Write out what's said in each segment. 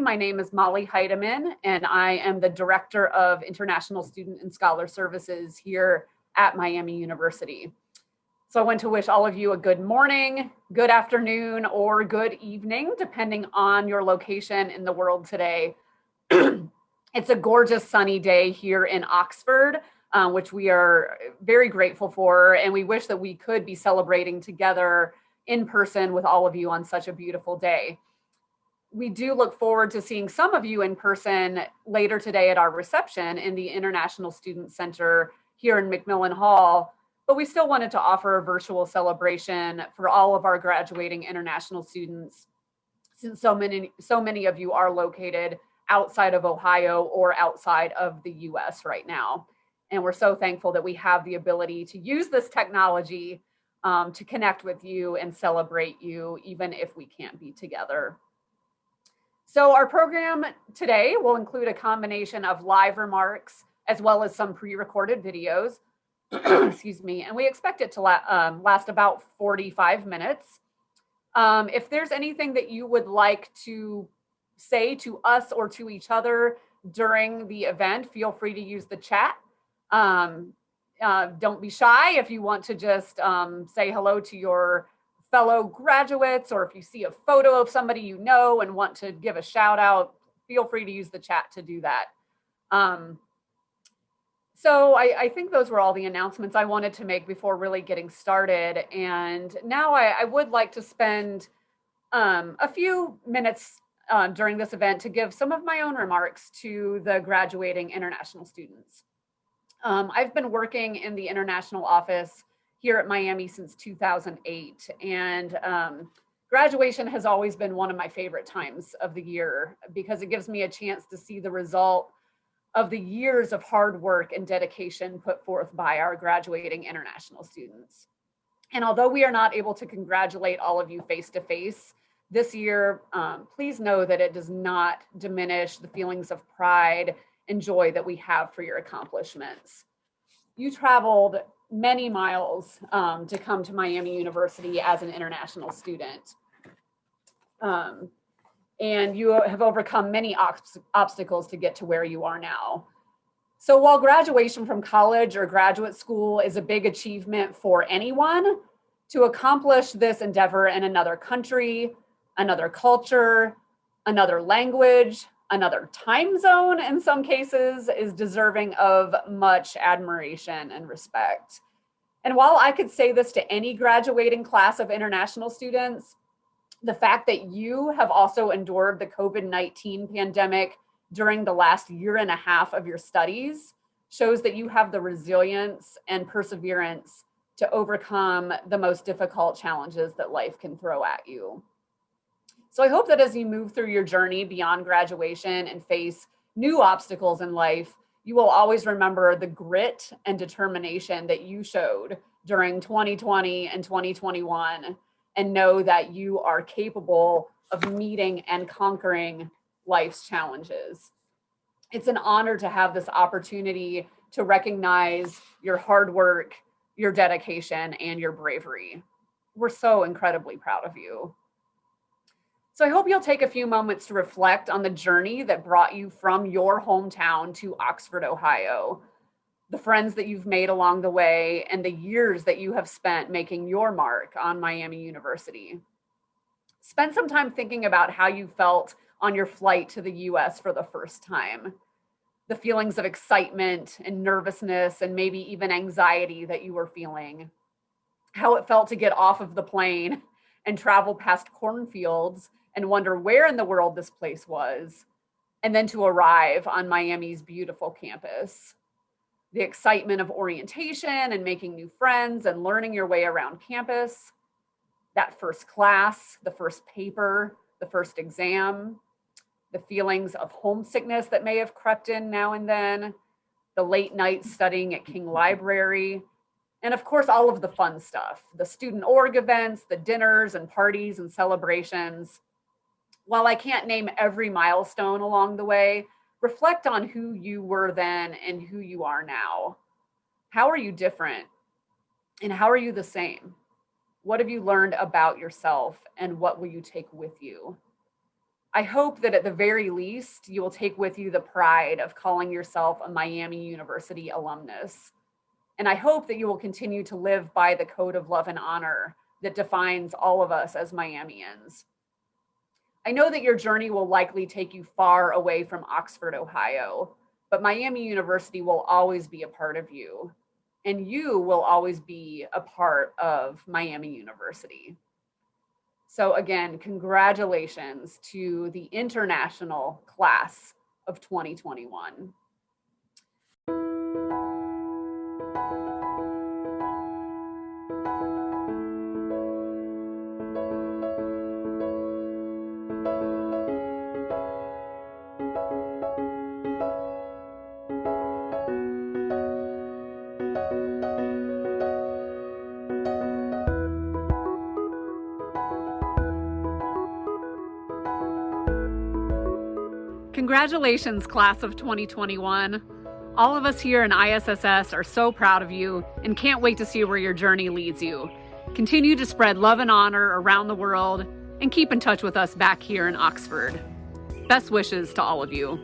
My name is Molly Heidemann, and I am the Director of International Student and Scholar Services here at Miami University. So I want to wish all of you a good morning, good afternoon, or good evening, depending on your location in the world today. It's a gorgeous sunny day here in Oxford, which we are very grateful for, and we wish that we could be celebrating together in person with all of you on such a beautiful day. We do look forward to seeing some of you in person later today at our reception in the International Student Center here in McMillan Hall, but we still wanted to offer a virtual celebration for all of our graduating international students, since so many of you are located outside of Ohio or outside of the US right now. And we're so thankful that we have the ability to use this technology to connect with you and celebrate you, even if we can't be together. So our program today will include a combination of live remarks as well as some pre-recorded videos, excuse me, and we expect it to last about 45 minutes. If there's anything that you would like to say to us or to each other during the event, feel free to use the chat. Don't be shy if you want to just say hello to your fellow graduates, or if you see a photo of somebody you know and want to give a shout out, feel free to use the chat to do that. So I think those were all the announcements I wanted to make before really getting started. And now I would like to spend a few minutes during this event to give some of my own remarks to the graduating international students. I've been working in the international office here at Miami since 2008, and graduation has always been one of my favorite times of the year because it gives me a chance to see the result of the years of hard work and dedication put forth by our graduating international students. And although we are not able to congratulate all of you face to face this year, please know that it does not diminish the feelings of pride and joy that we have for your accomplishments. You traveled many miles to come to Miami University as an international student. And you have overcome many obstacles to get to where you are now. So while graduation from college or graduate school is a big achievement for anyone, to accomplish this endeavor in another country, another culture, another language, another time zone in some cases is deserving of much admiration and respect. And while I could say this to any graduating class of international students, the fact that you have also endured the COVID-19 pandemic during the last year and a half of your studies shows that you have the resilience and perseverance to overcome the most difficult challenges that life can throw at you. So I hope that as you move through your journey beyond graduation and face new obstacles in life, you will always remember the grit and determination that you showed during 2020 and 2021, and know that you are capable of meeting and conquering life's challenges. It's an honor to have this opportunity to recognize your hard work, your dedication, and your bravery. We're so incredibly proud of you. So I hope you'll take a few moments to reflect on the journey that brought you from your hometown to Oxford, Ohio, the friends that you've made along the way, and the years that you have spent making your mark on Miami University. Spend some time thinking about how you felt on your flight to the US for the first time, the feelings of excitement and nervousness and maybe even anxiety that you were feeling, how it felt to get off of the plane and travel past cornfields and wonder where in the world this place was, and then to arrive on Miami's beautiful campus. The excitement of orientation and making new friends and learning your way around campus, that first class, the first paper, the first exam, the feelings of homesickness that may have crept in now and then, the late nights studying at King Library, and of course, all of the fun stuff, the student org events, the dinners and parties and celebrations. While I can't name every milestone along the way, reflect on who you were then and who you are now. How are you different? And how are you the same? What have you learned about yourself, and what will you take with you? I hope that at the very least, you will take with you the pride of calling yourself a Miami University alumnus. And I hope that you will continue to live by the code of love and honor that defines all of us as Miamians. I know that your journey will likely take you far away from Oxford, Ohio, but Miami University will always be a part of you, and you will always be a part of Miami University. So again, congratulations to the international class of 2021. Congratulations, class of 2021. All of us here in ISSS are so proud of you and can't wait to see where your journey leads you. Continue to spread love and honor around the world and keep in touch with us back here in Oxford. Best wishes to all of you.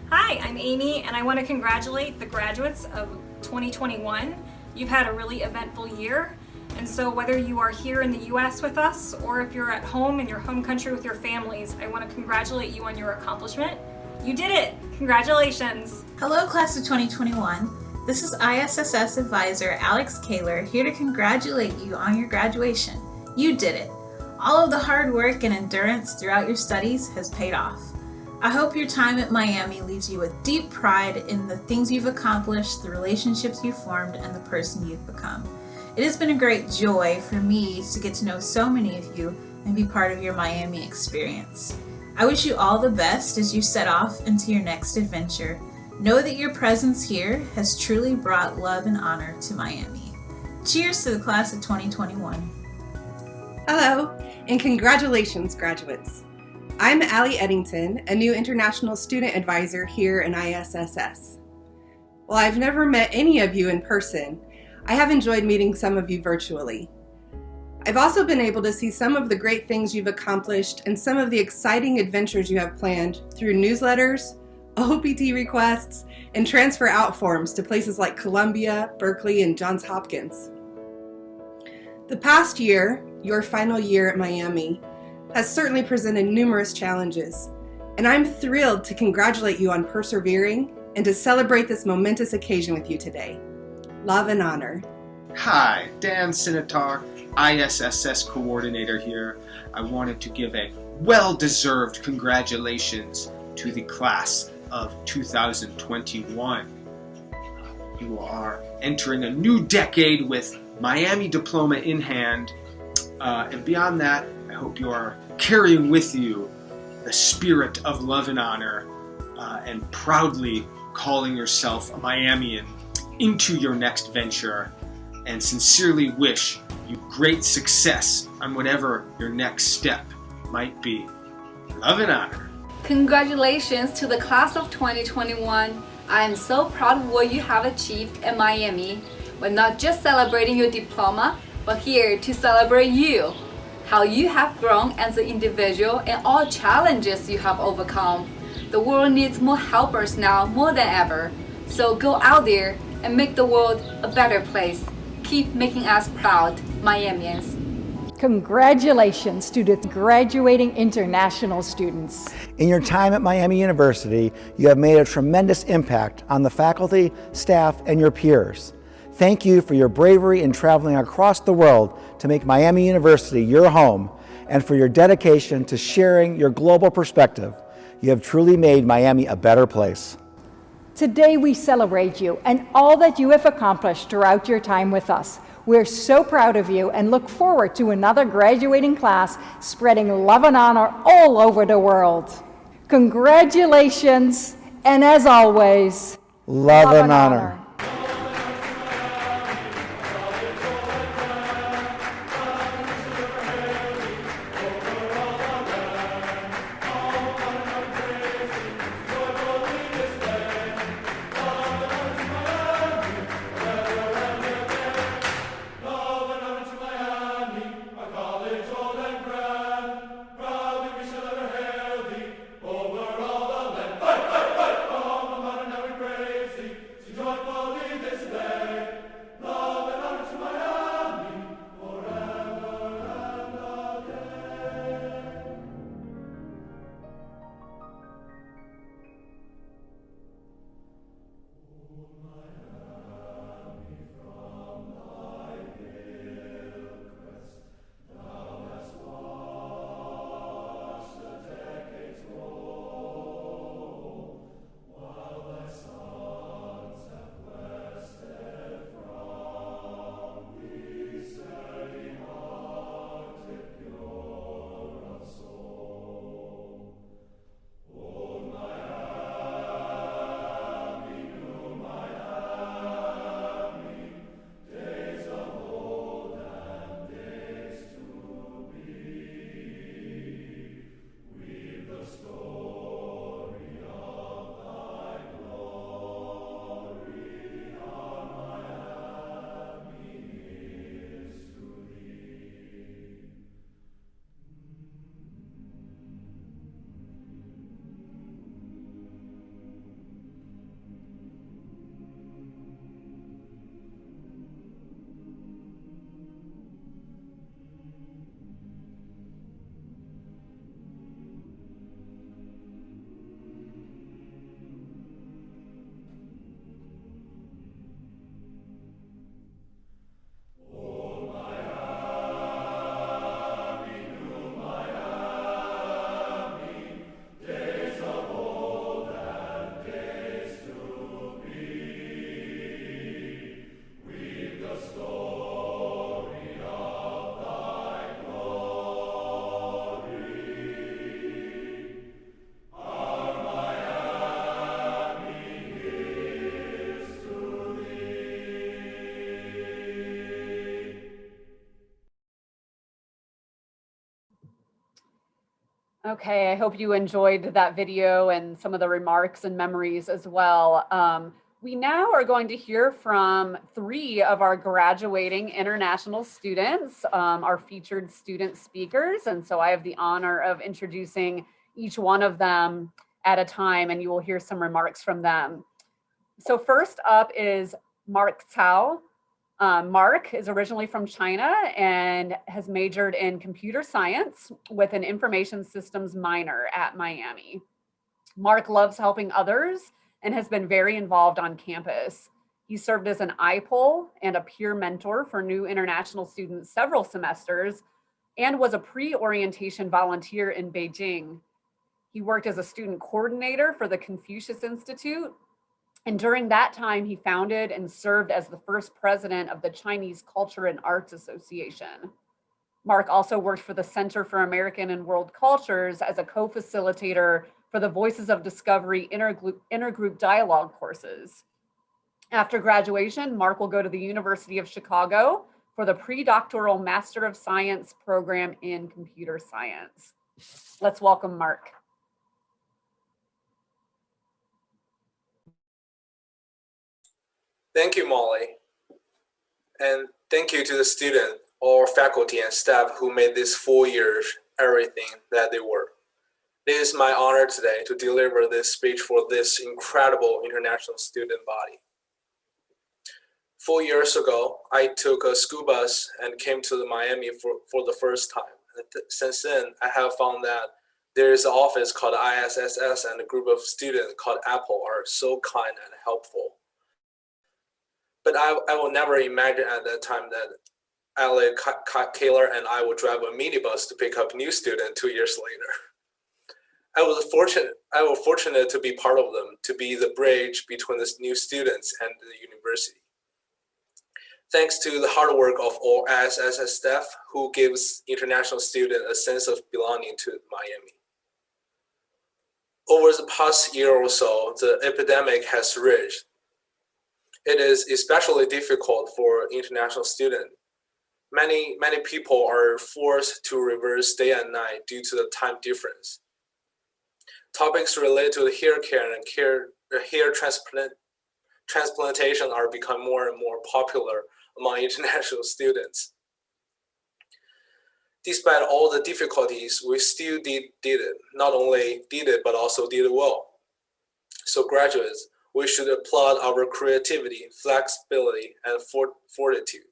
Hi, I'm Amy, and I want to congratulate the graduates of 2021. You've had a really eventful year, and so whether you are here in the US with us or if you're at home in your home country with your families, I want to congratulate you on your accomplishment. You did it! Congratulations! Hello, class of 2021. This is ISSS advisor Alex Kaler here to congratulate you on your graduation. You did it! All of the hard work and endurance throughout your studies has paid off. I hope your time at Miami leaves you with deep pride in the things you've accomplished, the relationships you've formed, and the person you've become. It has been a great joy for me to get to know so many of you and be part of your Miami experience. I wish you all the best as you set off into your next adventure. Know that your presence here has truly brought love and honor to Miami. Cheers to the class of 2021. Hello, and congratulations, graduates. I'm Allie Eddington, a new international student advisor here in ISSS. While I've never met any of you in person, I have enjoyed meeting some of you virtually. I've also been able to see some of the great things you've accomplished and some of the exciting adventures you have planned through newsletters, OPT requests, and transfer out forms to places like Columbia, Berkeley, and Johns Hopkins. The past year, your final year at Miami, has certainly presented numerous challenges, and I'm thrilled to congratulate you on persevering and to celebrate this momentous occasion with you today. Love and honor. Hi, Dan Sinitar, ISSS coordinator here. I wanted to give a well-deserved congratulations to the class of 2021. You are entering a new decade with Miami diploma in hand, and beyond that, I hope you are carrying with you the spirit of love and honor and proudly calling yourself a Miamian into your next venture, and sincerely wish you great success on whatever your next step might be. Love and honor. Congratulations to the class of 2021. I am so proud of what you have achieved at Miami. We're not just celebrating your diploma, but here to celebrate you. How you have grown as an individual and all challenges you have overcome. The world needs more helpers now more than ever. So go out there and make the world a better place. Keep making us proud, Miamians. Congratulations to the graduating international students. In your time at Miami University, you have made a tremendous impact on the faculty, staff, and your peers. Thank you for your bravery in traveling across the world to make Miami University your home, and for your dedication to sharing your global perspective. You have truly made Miami a better place. Today we celebrate you and all that you have accomplished throughout your time with us. We're so proud of you and look forward to another graduating class spreading love and honor all over the world. Congratulations, and as always, love and honor. Okay, I hope you enjoyed that video and some of the remarks and memories as well. We now are going to hear from 3 of our graduating international students, our featured student speakers. And so I have the honor of introducing each one of them at a time, and you will hear some remarks from them. So first up is Mark Cao. Mark is originally from China and has majored in computer science with an information systems minor at Miami. Mark loves helping others and has been very involved on campus. He served as an IPOL and a peer mentor for new international students several semesters and was a pre-orientation volunteer in Beijing. He worked as a student coordinator for the Confucius Institute, and during that time, he founded and served as the first president of the Chinese Culture and Arts Association. Mark also worked for the Center for American and World Cultures as a co-facilitator for the Voices of Discovery intergroup dialogue courses. After graduation, Mark will go to the University of Chicago for the pre-doctoral Master of Science program in computer science. Let's welcome Mark. Thank you, Molly. And thank you to the student, all faculty and staff who made this 4 years everything that they were. It is my honor today to deliver this speech for this incredible international student body. 4 years ago, I took a school bus and came to Miami for the first time. Since then, I have found that there is an office called ISSS and a group of students called Apple are so kind and helpful. But I will never imagine at that time that Alec Kaler and I would drive a minibus to pick up new students 2 years later. I was fortunate to be part of them, to be the bridge between the new students and the university. Thanks to the hard work of all ISSS staff who gives international students a sense of belonging to Miami. Over the past year or so, the epidemic has raged. It is especially difficult for international students. Many people are forced to reverse day and night due to the time difference. Topics related to hair care and hair transplantation are becoming more and more popular among international students. Despite all the difficulties, we still did it. Not only did it, but also did it well. So graduates, we should applaud our creativity, flexibility, and fortitude.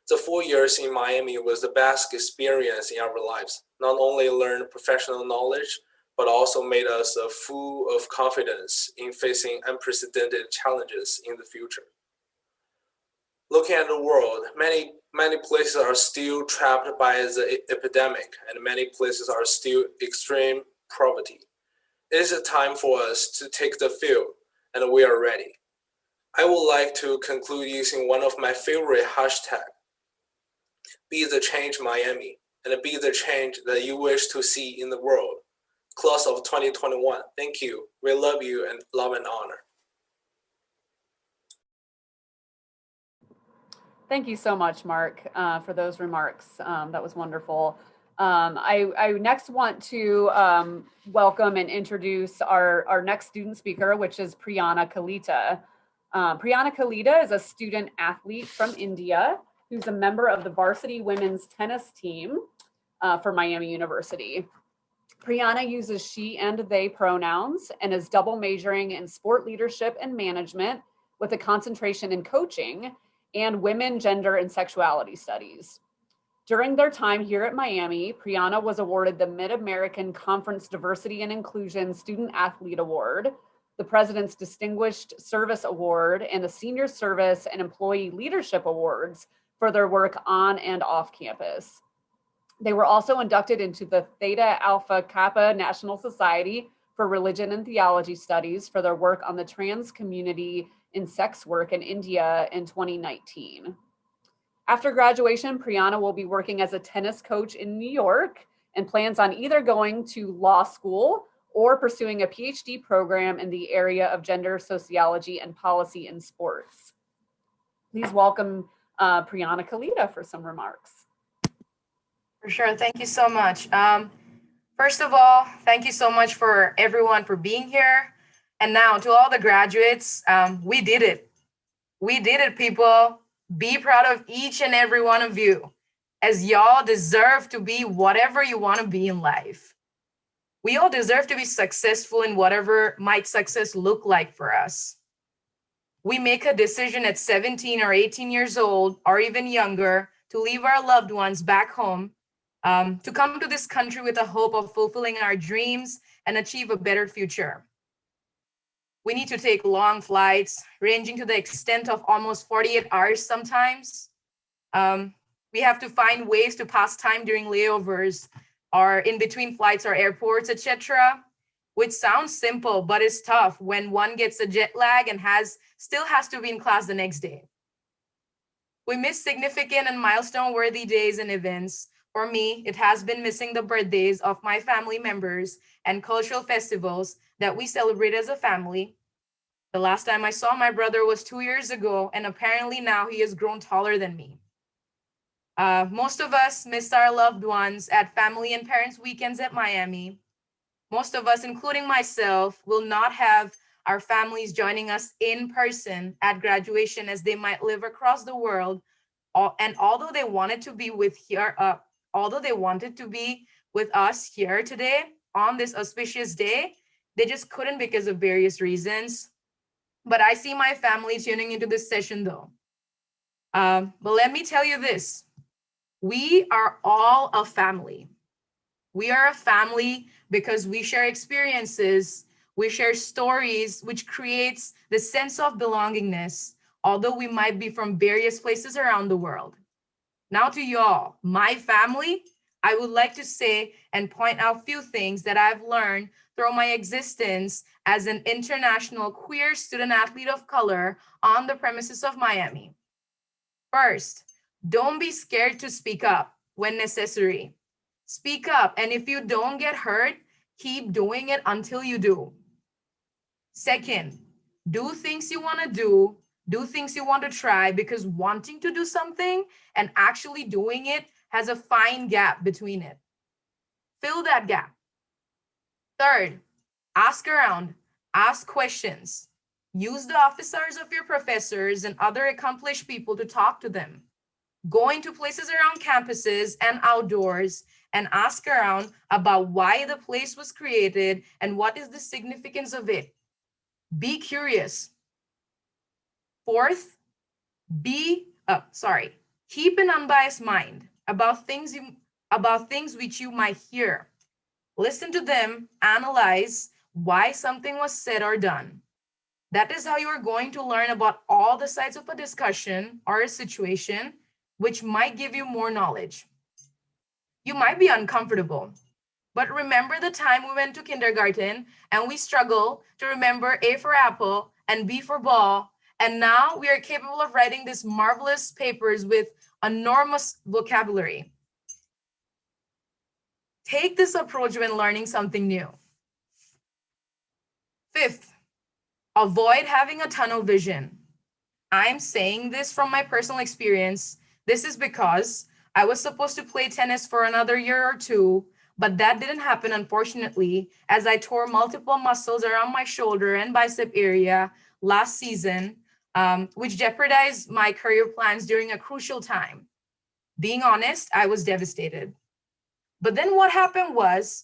The 4 years in Miami was the best experience in our lives. Not only learned professional knowledge, but also made us full of confidence in facing unprecedented challenges in the future. Looking at the world, many places are still trapped by the epidemic, and many places are still extreme poverty. It is a time for us to take the field, and we are ready. I would like to conclude using one of my favorite hashtags, be the change Miami, and be the change that you wish to see in the world. Class of 2021, thank you. We love you and love and honor. Thank you so much, Mark, for those remarks. That was wonderful. I next want to welcome and introduce our next student speaker, which is Priyana Kalita. Priyana Kalita is a student athlete from India who's a member of the varsity women's tennis team for Miami University. Priyana uses she and they pronouns and is double majoring in sport leadership and management with a concentration in coaching and women, gender, and sexuality studies. During their time here at Miami, Priyana was awarded the Mid-American Conference Diversity and Inclusion Student Athlete Award, the President's Distinguished Service Award, and the Senior Service and Employee Leadership Awards for their work on and off campus. They were also inducted into the Theta Alpha Kappa National Society for Religion and Theology Studies for their work on the trans community in sex work in India in 2019. After graduation, Priyana will be working as a tennis coach in New York and plans on either going to law school or pursuing a PhD program in the area of gender sociology and policy in sports. Please welcome Priyana Kalita for some remarks. For sure. Thank you so much. First of all, thank you so much for everyone for being here. And now to all the graduates, we did it. We did it, people. Be proud of each and every one of you, as y'all deserve to be whatever you want to be in life. We all deserve to be successful in whatever might success look like for us. We make a decision at 17 or 18 years old, or even younger, to leave our loved ones back home, to come to this country with the hope of fulfilling our dreams and achieve a better future. We need to take long flights, ranging to the extent of almost 48 hours sometimes. We have to find ways to pass time during layovers or in between flights or airports, etc., which sounds simple, but it's tough when one gets a jet lag and still has to be in class the next day. We miss significant and milestone-worthy days and events. For me, it has been missing the birthdays of my family members and cultural festivals that we celebrate as a family. The last time I saw my brother was 2 years ago, and apparently now he has grown taller than me. Most of us miss our loved ones at family and parents' weekends at Miami. Most of us, including myself, will not have our families joining us in person at graduation, as they might live across the world. And although they wanted to be with us here today on this auspicious day, they just couldn't because of various reasons. But I see my family tuning into this session though. But let me tell you this. We are all a family. We are a family because we share experiences, we share stories, which creates the sense of belongingness, although we might be from various places around the world. Now to y'all, my family, I would like to say and point out a few things that I've learned through my existence as an international queer student athlete of color on the premises of Miami. First, don't be scared to speak up when necessary. Speak up, and if you don't get hurt, keep doing it until you do. Second, do things you want to do things you want to try, because wanting to do something and actually doing it has a fine gap between it. Fill that gap. Third, ask around, ask questions. Use the officers of your professors and other accomplished people to talk to them. Go into places around campuses and outdoors and ask around about why the place was created and what is the significance of it. Be curious. Fourth, keep an unbiased mind about things which you might hear. Listen to them, analyze why something was said or done. That is how you are going to learn about all the sides of a discussion or a situation, which might give you more knowledge. You might be uncomfortable, but remember the time we went to kindergarten and we struggled to remember A for apple and B for ball, and now we are capable of writing these marvelous papers with enormous vocabulary. Take this approach when learning something new. Fifth, avoid having a tunnel vision. I'm saying this from my personal experience. This is because I was supposed to play tennis for another year or two, but that didn't happen, unfortunately, as I tore multiple muscles around my shoulder and bicep area last season, which jeopardized my career plans during a crucial time. Being honest, I was devastated. But then what happened was,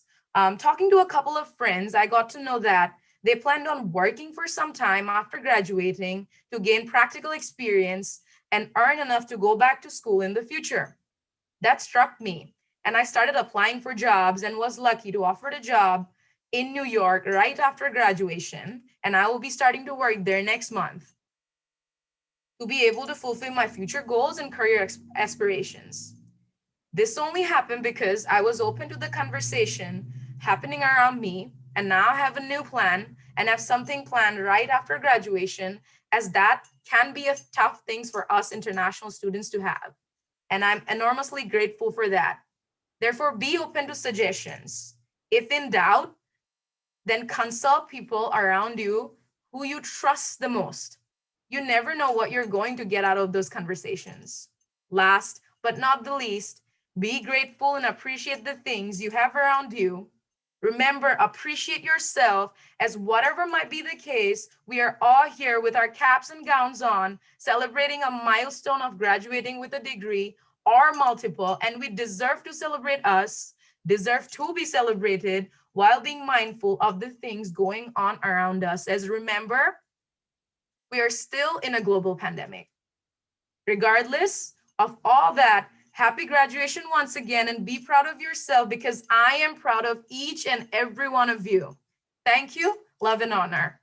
talking to a couple of friends, I got to know that they planned on working for some time after graduating to gain practical experience and earn enough to go back to school in the future. That struck me, and I started applying for jobs and was lucky to offer a job in New York right after graduation, and I will be starting to work there next month to be able to fulfill my future goals and career aspirations. This only happened because I was open to the conversation happening around me, and now I have a new plan and have something planned right after graduation, as that can be a tough thing for us international students to have. And I'm enormously grateful for that. Therefore, be open to suggestions. If in doubt, then consult people around you who you trust the most. You never know what you're going to get out of those conversations. Last but not the least, be grateful and appreciate the things you have around you. Remember, appreciate yourself, as whatever might be the case, we are all here with our caps and gowns on, celebrating a milestone of graduating with a degree or multiple, and we deserve to celebrate us, deserve to be celebrated while being mindful of the things going on around us. As remember, we are still in a global pandemic. Regardless of all that, happy graduation once again, and be proud of yourself, because I am proud of each and every one of you. Thank you, love and honor.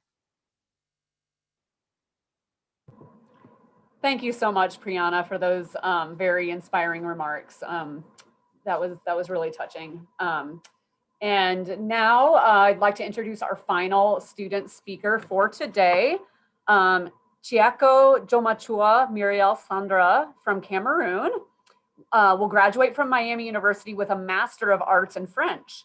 Thank you so much, Priyana, for those very inspiring remarks. That was really touching. And now I'd like to introduce our final student speaker for today. Chiako Jomachua Muriel Sandra from Cameroon will graduate from Miami University with a Master of Arts in French.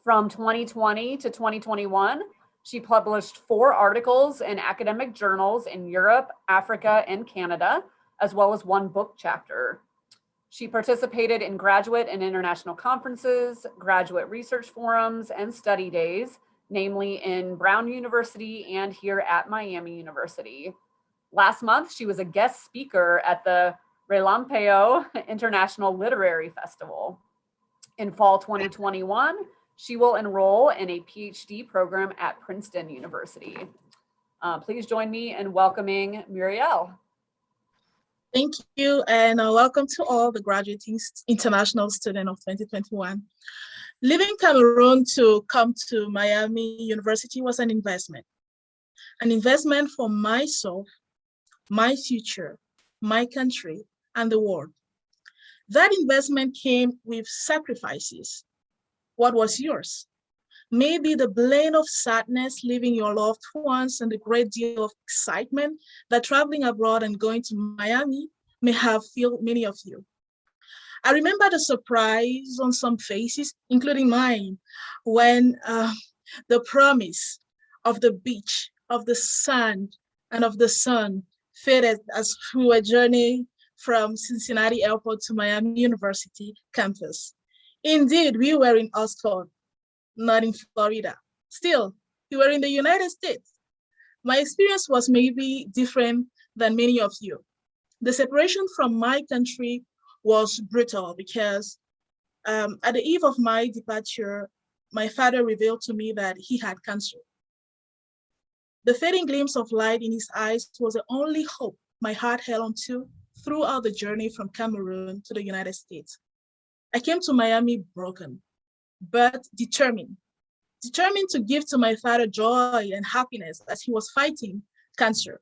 From 2020 to 2021, she published 4 articles in academic journals in Europe, Africa, and Canada, as well as 1 book chapter. She participated in graduate and international conferences, graduate research forums, and study days, namely in Brown University and here at Miami University. Last month, she was a guest speaker at the Relampeo International Literary Festival. In fall 2021, she will enroll in a PhD program at Princeton University. Please join me in welcoming Muriel. Thank you, and welcome to all the graduating international students of 2021. Leaving Cameroon to come to Miami University was an investment for myself, my future, my country, and the world. That investment came with sacrifices. What was yours? Maybe the blend of sadness, leaving your loved ones, and the great deal of excitement that traveling abroad and going to Miami may have filled many of you. I remember the surprise on some faces, including mine, when the promise of the beach, of the sand, and of the sun faded as we were journeying from Cincinnati Airport to Miami University campus. Indeed, we were in Oxford, not in Florida. Still, we were in the United States. My experience was maybe different than many of you. The separation from my country was brutal because at the eve of my departure, my father revealed to me that he had cancer. The fading glimpse of light in his eyes was the only hope my heart held onto throughout the journey from Cameroon to the United States. I came to Miami broken, but determined to give to my father joy and happiness as he was fighting cancer.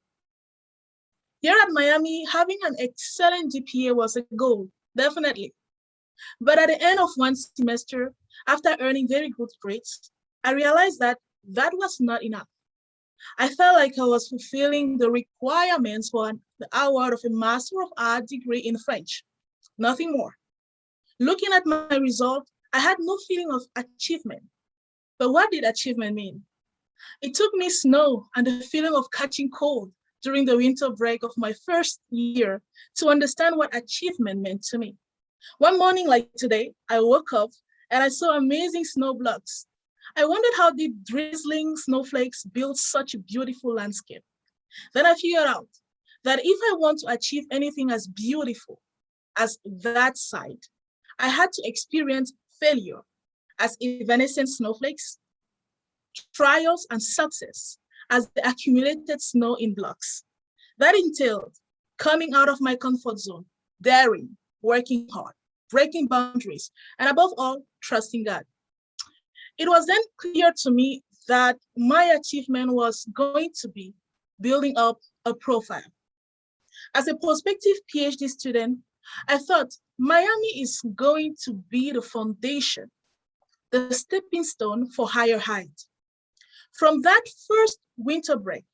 Here at Miami, having an excellent GPA was a goal, definitely. But at the end of one semester, after earning very good grades, I realized that that was not enough. I felt like I was fulfilling the requirements for the award of a Master of Arts degree in French, nothing more. Looking at my result, I had no feeling of achievement. But what did achievement mean? It took me snow and the feeling of catching cold during the winter break of my first year to understand what achievement meant to me. One morning like today, I woke up and I saw amazing snow blocks. I wondered how the drizzling snowflakes built such a beautiful landscape. Then I figured out that if I want to achieve anything as beautiful as that sight, I had to experience failure as evanescent snowflakes, trials and success as the accumulated snow in blocks. That entailed coming out of my comfort zone, daring, working hard, breaking boundaries, and above all, trusting God. It was then clear to me that my achievement was going to be building up a profile. As a prospective PhD student, I thought Miami is going to be the foundation, the stepping stone for higher heights. From that first winter break,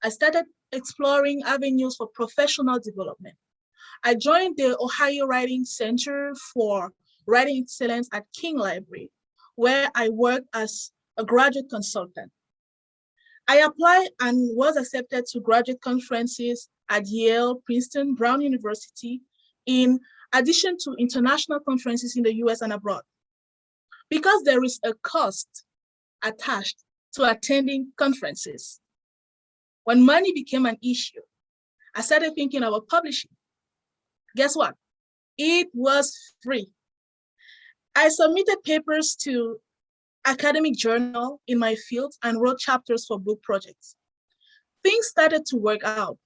I started exploring avenues for professional development. I joined the Ohio Writing Center for Writing Excellence at King Library, where I worked as a graduate consultant. I applied and was accepted to graduate conferences at Yale, Princeton, Brown University, in addition to international conferences in the US and abroad. because there is a cost attached to attending conferences. When money became an issue, I started thinking about publishing. Guess what? It was free. I submitted papers to academic journal in my field and wrote chapters for book projects. Things started to work out.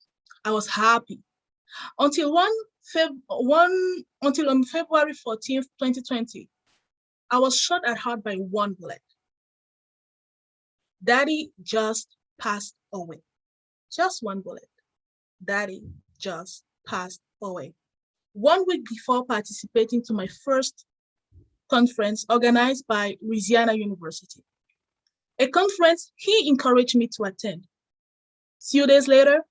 I was happy until on February 14th, 2020, I was shot at heart by one bullet. Daddy just passed away. Just one bullet. Daddy just passed away. 1 week before participating to my first conference organized by Louisiana University, a conference he encouraged me to attend. Few days later,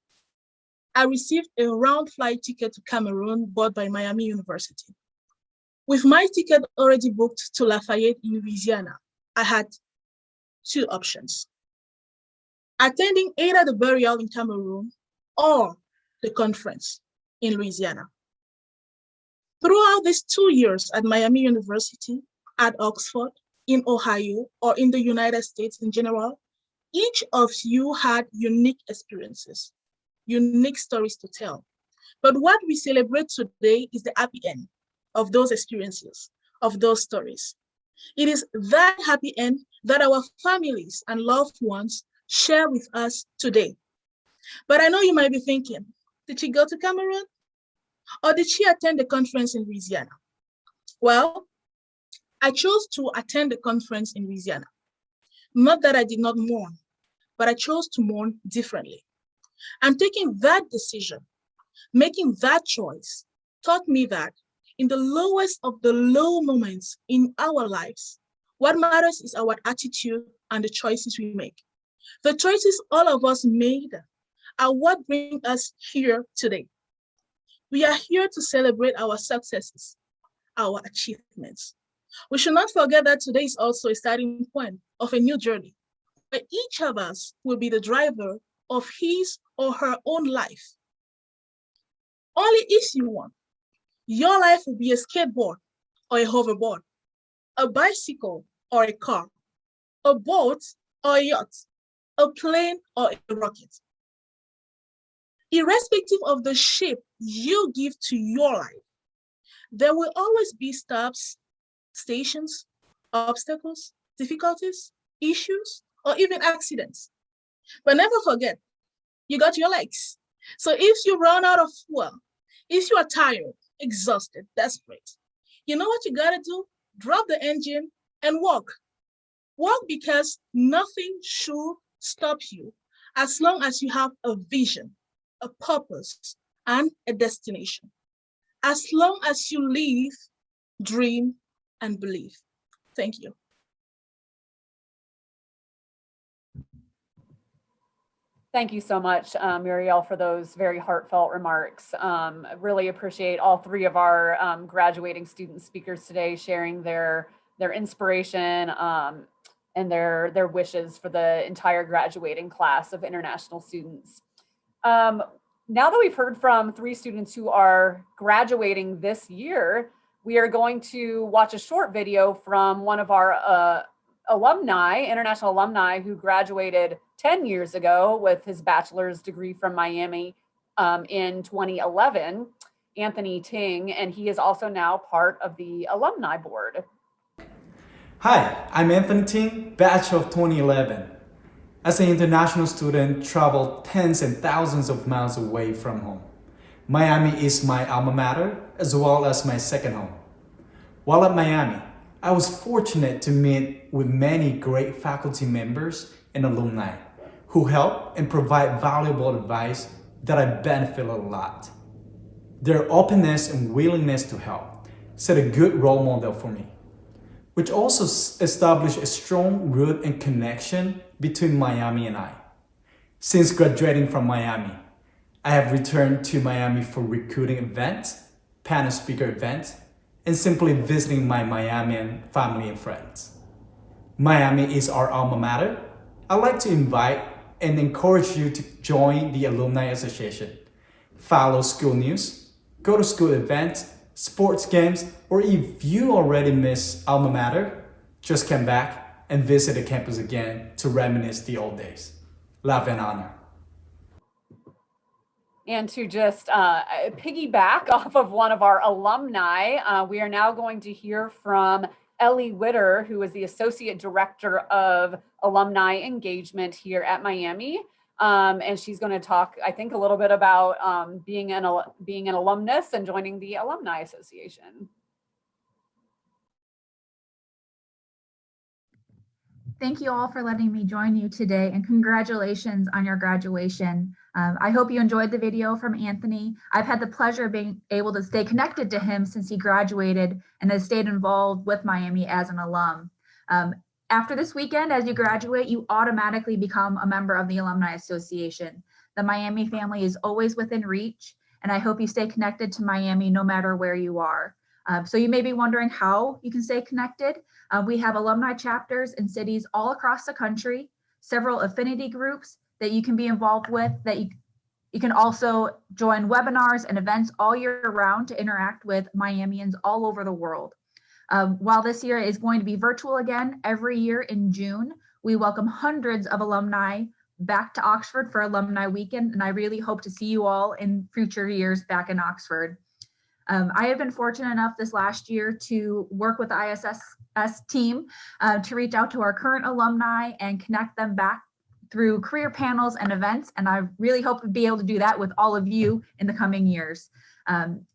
I received a round flight ticket to Cameroon bought by Miami University. With my ticket already booked to Lafayette in Louisiana, I had two options: attending either the burial in Cameroon or the conference in Louisiana. Throughout these 2 years at Miami University, at Oxford, in Ohio, or in the United States in general, each of you had unique experiences, unique stories to tell. But what we celebrate today is the happy end of those experiences, of those stories. It is that happy end that our families and loved ones share with us today. But I know you might be thinking, did she go to Cameroon? Or did she attend the conference in Louisiana? Well, I chose to attend the conference in Louisiana. Not that I did not mourn, but I chose to mourn differently. And taking that decision, making that choice, taught me that in the lowest of the low moments in our lives, what matters is our attitude and the choices we make. The choices all of us made are what bring us here today. We are here to celebrate our successes, our achievements. We should not forget that today is also a starting point of a new journey, where each of us will be the driver of his or her own life. Only if you want, your life will be a skateboard or a hoverboard, a bicycle or a car, a boat or a yacht, a plane or a rocket. Irrespective of the shape you give to your life, there will always be stops, stations, obstacles, difficulties, issues, or even accidents. But never forget, you got your legs. So if you run out of fuel, if you are tired, exhausted, desperate, you know what you gotta do? Drop the engine and walk. Walk because nothing should stop you as long as you have a vision, a purpose, and a destination. As long as you live, dream, and believe. Thank you. Thank you so much, Muriel, for those very heartfelt remarks. I really appreciate all three of our graduating student speakers today sharing their inspiration and their wishes for the entire graduating class of international students. Now that we've heard from three students who are graduating this year, we are going to watch a short video from one of our alumni, international alumni, who graduated 10 years ago with his bachelor's degree from Miami in 2011, Anthony Ting, and he is also now part of the alumni board. Hi, I'm Anthony Ting, batch of 2011. As an international student, traveled tens and thousands of miles away from home. Miami is my alma mater, as well as my second home. While at Miami, I was fortunate to meet with many great faculty members and alumni who help and provide valuable advice that I benefit a lot. Their openness and willingness to help set a good role model for me, which also established a strong root and connection between Miami and I. Since graduating from Miami, I have returned to Miami for recruiting events, panel speaker events, and simply visiting my Miamian family and friends. Miami is our alma mater. I'd like to invite and encourage you to join the Alumni Association, follow school news, go to school events, sports games, or if you already miss alma mater, Just come back and visit the campus again to reminisce the old days. Love and honor. And to just piggyback off of one of our alumni, we are now going to hear from Ellie Witter, who is the Associate Director of Alumni Engagement here at Miami. And she's going to talk, I think, a little bit about being an alumnus and joining the Alumni Association. Thank you all for letting me join you today, and congratulations on your graduation. I hope you enjoyed the video from Anthony. I've had the pleasure of being able to stay connected to him since he graduated and has stayed involved with Miami as an alum. After this weekend, as you graduate, you automatically become a member of the Alumni Association. The Miami family is always within reach, and I hope you stay connected to Miami no matter where you are. So you may be wondering how you can stay connected. We have alumni chapters in cities all across the country, several affinity groups that you can be involved with, that you can also join webinars and events all year round to interact with Miamians all over the world. While this year is going to be virtual again, every year in June, we welcome hundreds of alumni back to Oxford for Alumni Weekend, and I really hope to see you all in future years back in Oxford. I have been fortunate enough this last year to work with the ISSS team to reach out to our current alumni and connect them back through career panels and events. And I really hope to be able to do that with all of you in the coming years.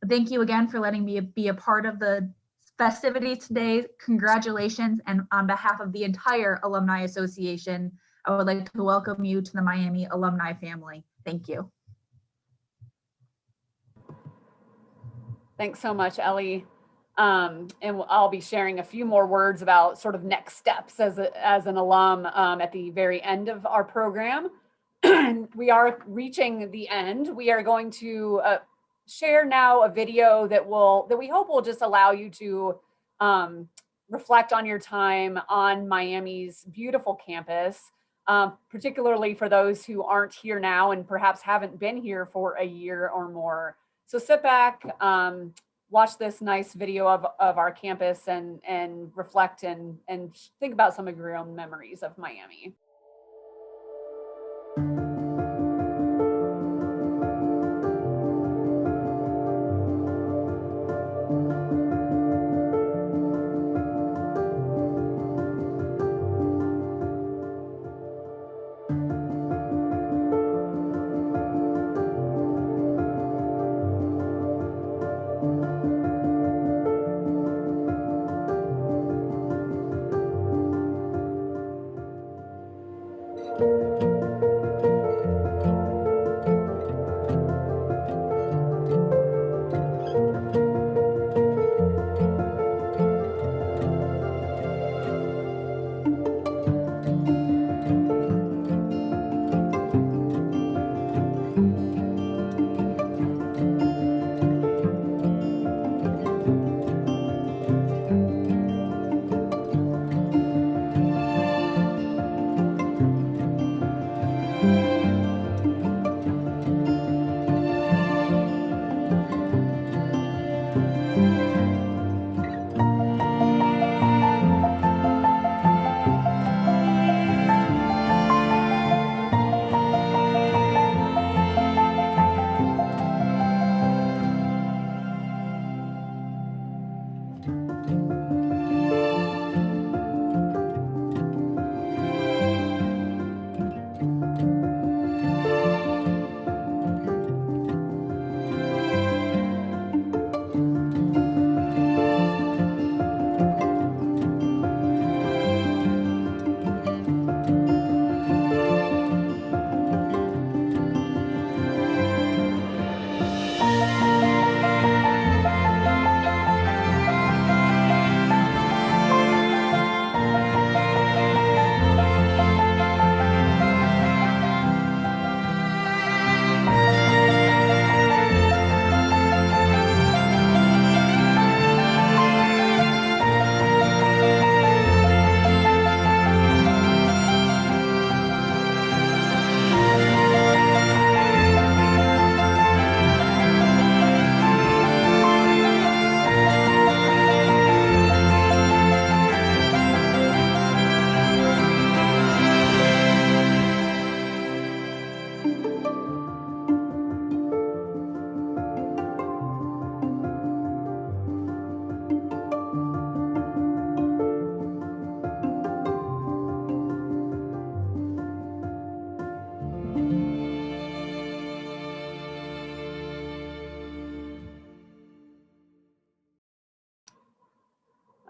Thank you again for letting me be a part of the festivities today. Congratulations. And on behalf of the entire Alumni Association, I would like to welcome you to the Miami alumni family. Thank you. Thanks so much, Ellie. And I'll be sharing a few more words about sort of next steps as an alum at the very end of our program. We are reaching the end. We are going to share now a video that we hope will just allow you to reflect on your time on Miami's beautiful campus, particularly for those who aren't here now and perhaps haven't been here for a year or more. So sit back, watch this nice video of our campus and reflect and think about some of your own memories of Miami.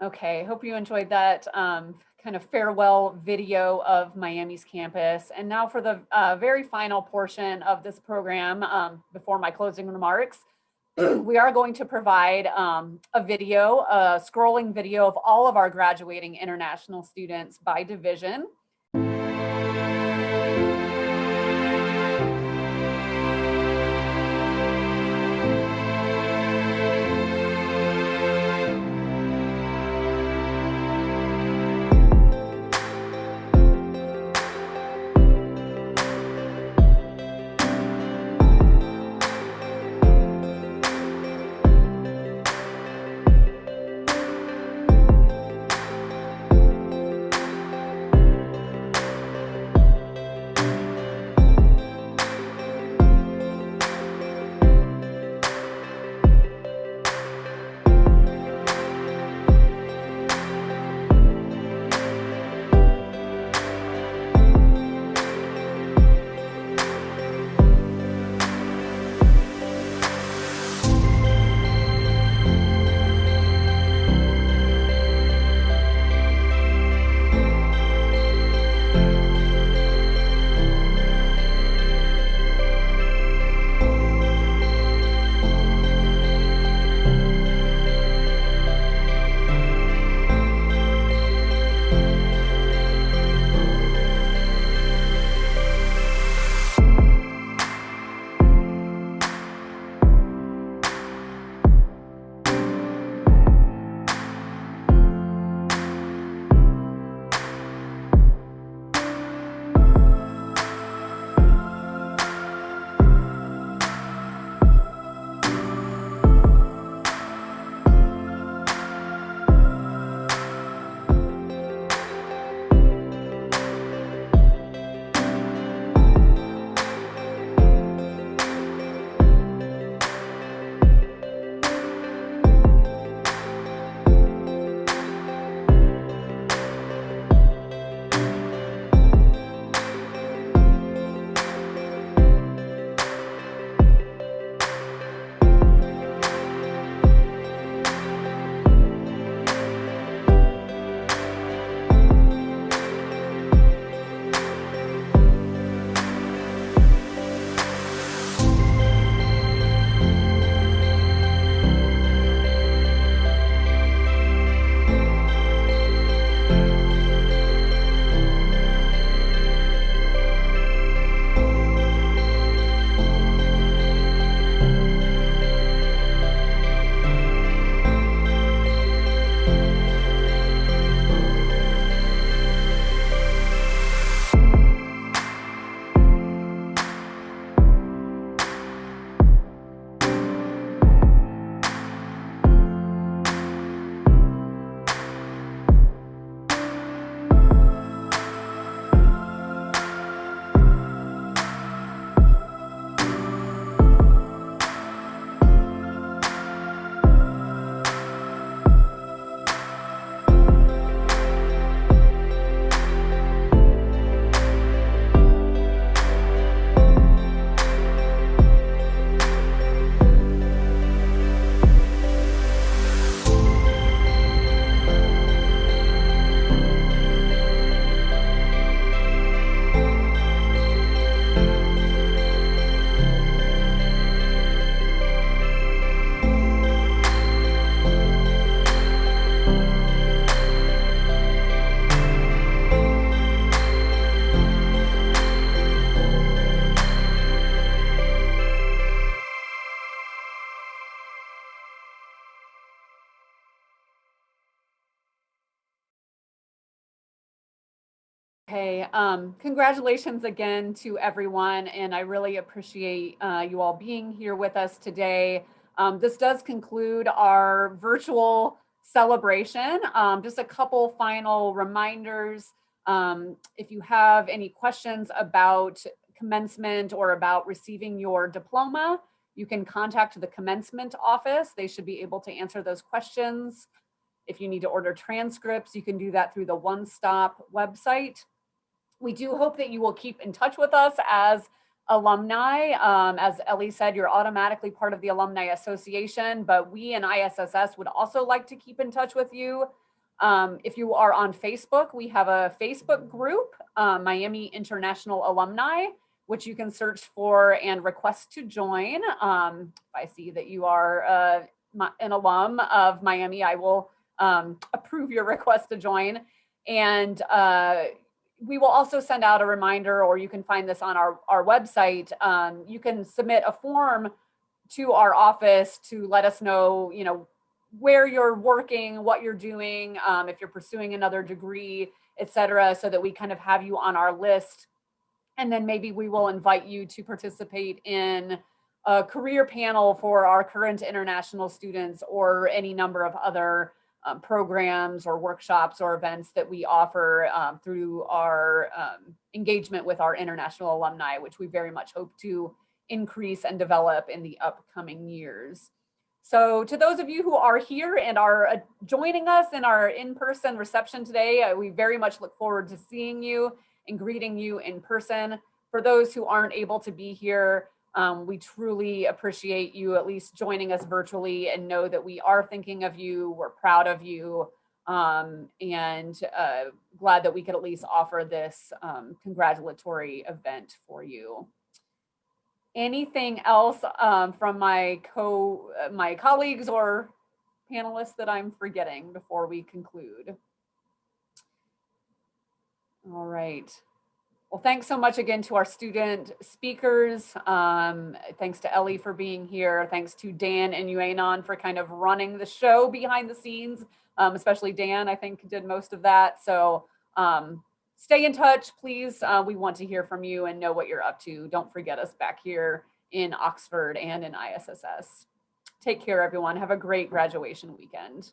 Okay, hope you enjoyed that kind of farewell video of Miami's campus. And now for the very final portion of this program, before my closing remarks, we are going to provide a video, a scrolling video of all of our graduating international students by division. Okay, congratulations again to everyone, and I really appreciate you all being here with us today. This does conclude our virtual celebration. Just a couple final reminders. If you have any questions about commencement or about receiving your diploma, you can contact the commencement office. They should be able to answer those questions. If you need to order transcripts, you can do that through the One Stop website. We do hope that you will keep in touch with us as alumni. As Ellie said, you're automatically part of the Alumni Association, but we and ISSS would also like to keep in touch with you. If you are on Facebook, we have a Facebook group, Miami International Alumni, which you can search for and request to join. If I see that you are an alum of Miami, I will approve your request to join. And we will also send out a reminder, or you can find this on our website. You can submit a form to our office to let us know, where you're working, what you're doing, if you're pursuing another degree, et cetera, so that we kind of have you on our list. And then maybe we will invite you to participate in a career panel for our current international students, or any number of other programs or workshops or events that we offer through our engagement with our international alumni, which we very much hope to increase and develop in the upcoming years. So to those of you who are here and are joining us in our in-person reception today, we very much look forward to seeing you and greeting you in person. For those who aren't able to be here, we truly appreciate you at least joining us virtually, and know that we are thinking of you, we're proud of you, and glad that we could at least offer this congratulatory event for you. Anything else from my colleagues or panelists that I'm forgetting before we conclude? All right. Well, thanks so much again to our student speakers. Thanks to Ellie for being here. Thanks to Dan and Yuanon for kind of running the show behind the scenes, especially Dan, I think, did most of that. So stay in touch, please. We want to hear from you and know what you're up to. Don't forget us back here in Oxford and in ISSS. Take care, everyone. Have a great graduation weekend.